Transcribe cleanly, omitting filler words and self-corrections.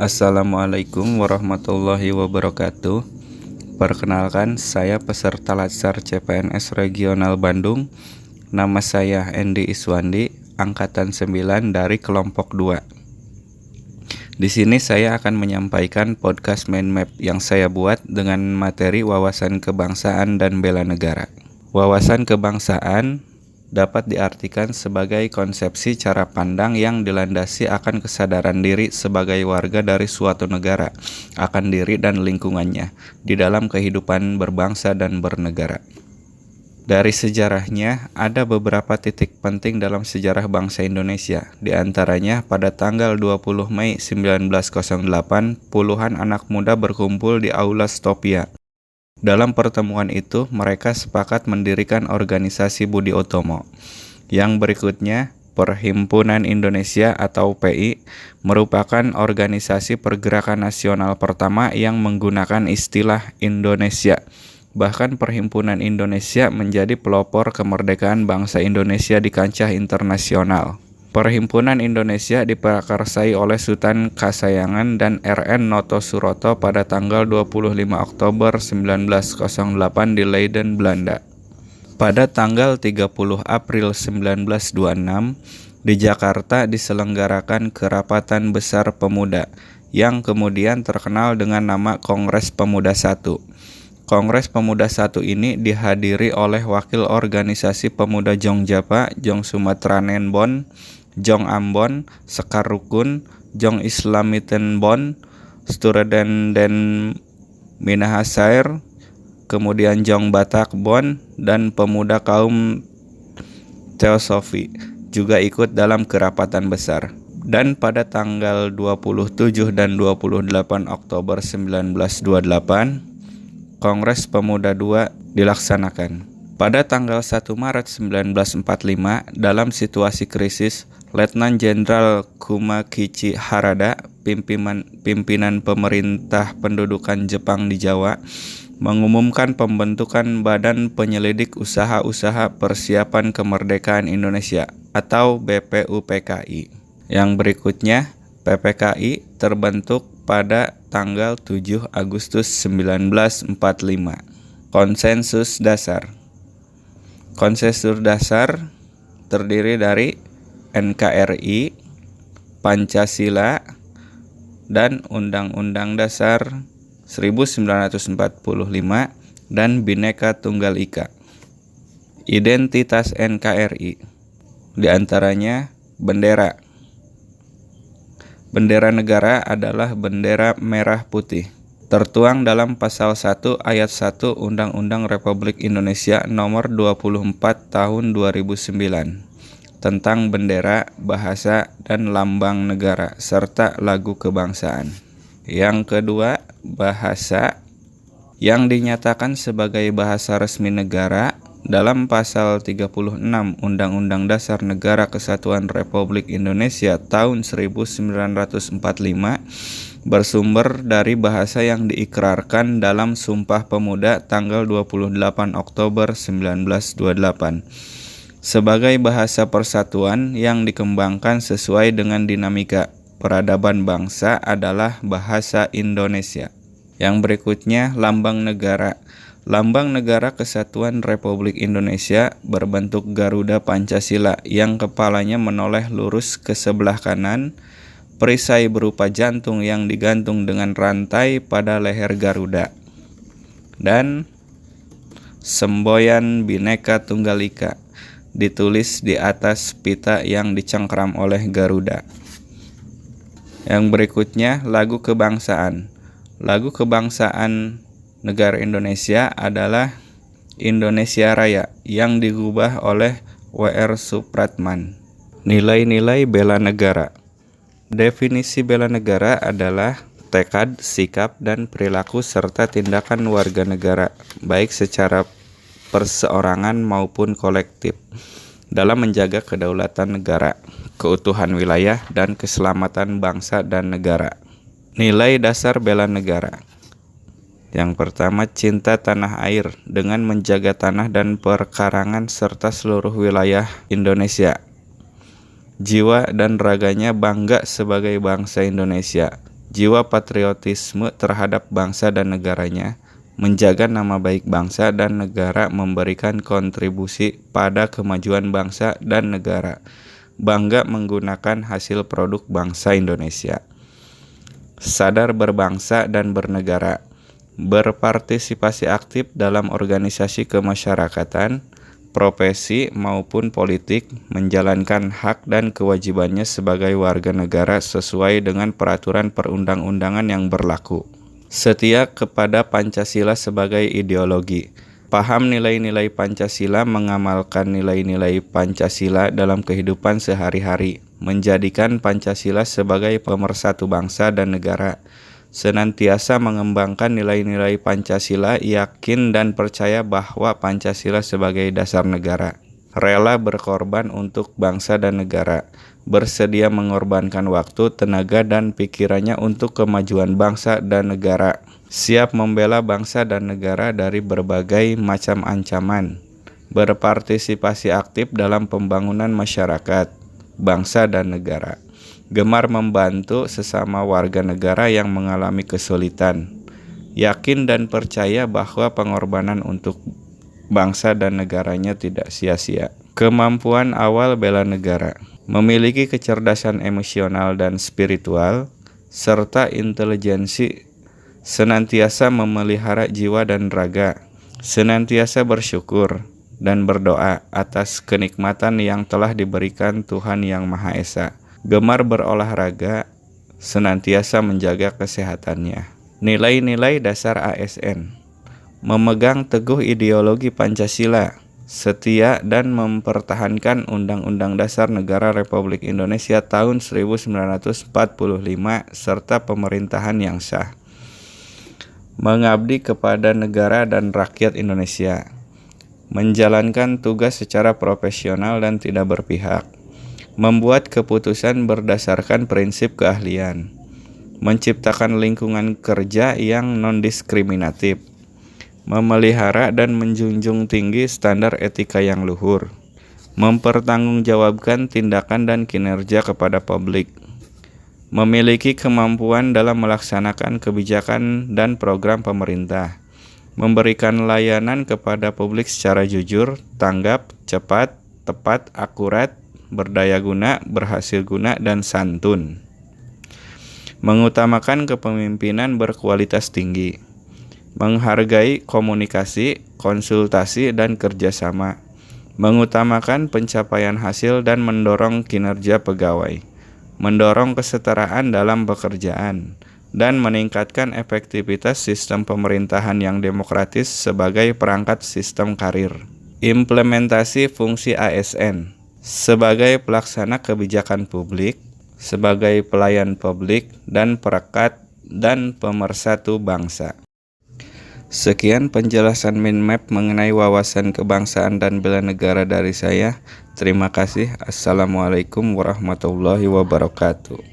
Assalamualaikum warahmatullahi wabarakatuh. Perkenalkan, saya peserta Latsar CPNS Regional Bandung. Nama saya Endi Iswandi, angkatan 9 dari kelompok 2. Di sini saya akan menyampaikan podcast mind map yang saya buat dengan materi wawasan kebangsaan dan bela negara. Wawasan kebangsaan dapat diartikan sebagai konsepsi cara pandang yang dilandasi akan kesadaran diri sebagai warga dari suatu negara, akan diri dan lingkungannya, di dalam kehidupan berbangsa dan bernegara. Dari sejarahnya, ada beberapa titik penting dalam sejarah bangsa Indonesia. Di antaranya, pada tanggal 20 Mei 1908, puluhan anak muda berkumpul di Aula Stopia. Dalam pertemuan itu, mereka sepakat mendirikan organisasi Budi Utomo. Yang berikutnya, Perhimpunan Indonesia atau PI merupakan organisasi pergerakan nasional pertama yang menggunakan istilah Indonesia. Bahkan Perhimpunan Indonesia menjadi pelopor kemerdekaan bangsa Indonesia di kancah internasional. Perhimpunan Indonesia diprakarsai oleh Sultan Kasayangan dan RN Noto Suroto pada tanggal 25 Oktober 1908 di Leiden, Belanda. Pada tanggal 30 April 1926, di Jakarta diselenggarakan Kerapatan Besar Pemuda, yang kemudian terkenal dengan nama Kongres Pemuda I. Kongres Pemuda I ini dihadiri oleh wakil organisasi pemuda Jongjapa, Jong Sumatranenbon, Jong Ambon, Sekar Rukun, Jong Islamitenbon, Stureden dan Minahasa, kemudian Jong Batak Bon, dan pemuda kaum Teosofi juga ikut dalam kerapatan besar. Dan pada tanggal 27 dan 28 Oktober 1928, Kongres Pemuda II dilaksanakan. Pada tanggal 1 Maret 1945, dalam situasi krisis, Letnan Jenderal Kumakichi Harada, pimpinan pemerintah pendudukan Jepang di Jawa, mengumumkan pembentukan Badan Penyelidik Usaha-Usaha Persiapan Kemerdekaan Indonesia atau BPUPKI. Yang berikutnya, PPKI terbentuk pada tanggal 7 Agustus 1945. Konsensus dasar. Konsensus dasar terdiri dari NKRI, Pancasila, dan Undang-Undang Dasar 1945 dan Bhinneka Tunggal Ika. Identitas NKRI di antaranya bendera. Bendera negara adalah bendera merah putih. Tertuang dalam Pasal 1 Ayat 1 Undang-Undang Republik Indonesia Nomor 24 Tahun 2009 tentang bendera, bahasa, dan lambang negara, serta lagu kebangsaan. Yang kedua, bahasa yang dinyatakan sebagai bahasa resmi negara dalam Pasal 36 Undang-Undang Dasar Negara Kesatuan Republik Indonesia tahun 1945 bersumber dari bahasa yang diikrarkan dalam Sumpah Pemuda tanggal 28 Oktober 1928 sebagai bahasa persatuan yang dikembangkan sesuai dengan dinamika peradaban bangsa adalah bahasa Indonesia. Yang berikutnya, lambang negara. Lambang Negara Kesatuan Republik Indonesia berbentuk Garuda Pancasila yang kepalanya menoleh lurus ke sebelah kanan, perisai berupa jantung yang digantung dengan rantai pada leher Garuda, dan semboyan Bhinneka Tunggal Ika ditulis di atas pita yang dicengkram oleh Garuda. Yang berikutnya, lagu kebangsaan. Lagu kebangsaan negara Indonesia adalah Indonesia Raya yang digubah oleh W.R. Supratman. Nilai-nilai bela negara. Definisi bela negara adalah tekad, sikap, dan perilaku serta tindakan warga negara, baik secara perseorangan maupun kolektif, dalam menjaga kedaulatan negara, keutuhan wilayah, dan keselamatan bangsa dan negara. Nilai dasar bela negara. Yang pertama, cinta tanah air dengan menjaga tanah dan perkarangan serta seluruh wilayah Indonesia. Jiwa dan raganya bangga sebagai bangsa Indonesia, jiwa patriotisme terhadap bangsa dan negaranya, menjaga nama baik bangsa dan negara, memberikan kontribusi pada kemajuan bangsa dan negara, bangga menggunakan hasil produk bangsa Indonesia, sadar berbangsa dan bernegara, berpartisipasi aktif dalam organisasi kemasyarakatan, profesi maupun politik, menjalankan hak dan kewajibannya sebagai warga negara sesuai dengan peraturan perundang-undangan yang berlaku. Setia kepada Pancasila sebagai ideologi. Paham nilai-nilai Pancasila, mengamalkan nilai-nilai Pancasila dalam kehidupan sehari-hari, menjadikan Pancasila sebagai pemersatu bangsa dan negara. Senantiasa mengembangkan nilai-nilai Pancasila, yakin dan percaya bahwa Pancasila sebagai dasar negara. Rela berkorban untuk bangsa dan negara, bersedia mengorbankan waktu, tenaga, dan pikirannya untuk kemajuan bangsa dan negara, siap membela bangsa dan negara dari berbagai macam ancaman, berpartisipasi aktif dalam pembangunan masyarakat, bangsa dan negara, gemar membantu sesama warga negara yang mengalami kesulitan, yakin dan percaya bahwa pengorbanan untuk bangsa dan negaranya tidak sia-sia. Kemampuan awal bela negara, memiliki kecerdasan emosional dan spiritual, serta intelijensi, senantiasa memelihara jiwa dan raga, senantiasa bersyukur dan berdoa atas kenikmatan yang telah diberikan Tuhan Yang Maha Esa, gemar berolahraga, senantiasa menjaga kesehatannya. Nilai-nilai dasar ASN, memegang teguh ideologi Pancasila, setia dan mempertahankan Undang-Undang Dasar Negara Republik Indonesia tahun 1945 serta pemerintahan yang sah. Mengabdi kepada negara dan rakyat Indonesia, menjalankan tugas secara profesional dan tidak berpihak, membuat keputusan berdasarkan prinsip keahlian, menciptakan lingkungan kerja yang non-diskriminatif, memelihara dan menjunjung tinggi standar etika yang luhur, mempertanggungjawabkan tindakan dan kinerja kepada publik, memiliki kemampuan dalam melaksanakan kebijakan dan program pemerintah, memberikan layanan kepada publik secara jujur, tanggap, cepat, tepat, akurat, berdaya guna, berhasil guna, dan santun. Mengutamakan kepemimpinan berkualitas tinggi, menghargai komunikasi, konsultasi, dan kerjasama, mengutamakan pencapaian hasil dan mendorong kinerja pegawai, mendorong kesetaraan dalam pekerjaan, dan meningkatkan efektivitas sistem pemerintahan yang demokratis sebagai perangkat sistem karir. Implementasi fungsi ASN sebagai pelaksana kebijakan publik, sebagai pelayan publik, dan perekat dan pemersatu bangsa. Sekian penjelasan Minmap mengenai wawasan kebangsaan dan bela negara dari saya. Terima kasih. Assalamualaikum warahmatullahi wabarakatuh.